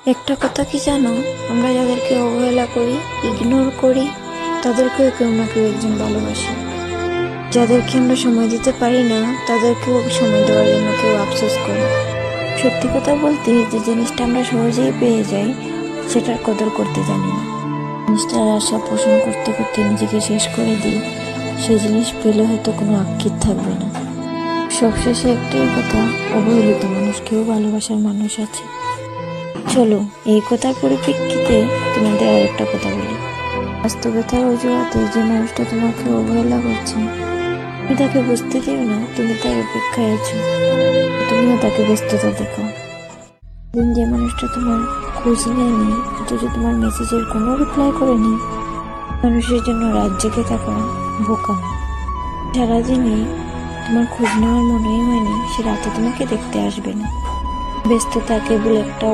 একটা কথা কি জানো, আমরা যাদেরকে অবহেলা করি, ইগনোর করি, তাদেরকেও কেউ না কেউ একজন ভালোবাসে। যাদেরকে আমরা সময় দিতে পারি না, তাদেরকেও সময় দেওয়ার জন্য কেউ আফসোস করে। সত্যি কথা বলতে, যে জিনিসটা আমরা সহজেই পেয়ে যাই, সেটার কদর করতে জানি না। জিনিসটার আশা পোষণ করতে করতে নিজেকে শেষ করে দিই, সেই জিনিস পেলে হয়তো কোনো আক্ষেপ থাকবে না। সবশেষে একটাই কথা, অবহেলিত মানুষকেও ভালোবাসার মানুষ আছে। চলো, এই কথার পরিপ্রেক্ষিতে তোমাদের আর একটা কথা বলি। বাস্তবতার অজুহাতে যে মানুষটা তোমাকে অবহেলা করছে, তুমি তাকে বুঝতে দিও না তুমি তার অপেক্ষায় আছো। তুমিও তাকে ব্যস্ততা দেখো। দিন যে মানুষটা তোমার খোঁজ নেয়নি, অথচ তোমার মেসেজের কোনো রিপ্লাই করেনি, মানুষের জন্য রাত জেগে থাকা বোকা। সারাদিনই তোমার খোঁজ নেওয়ার মনেই হয়নি, সে রাতে তোমাকে দেখতে আসবে না। ব্যস্ততা কেবল একটা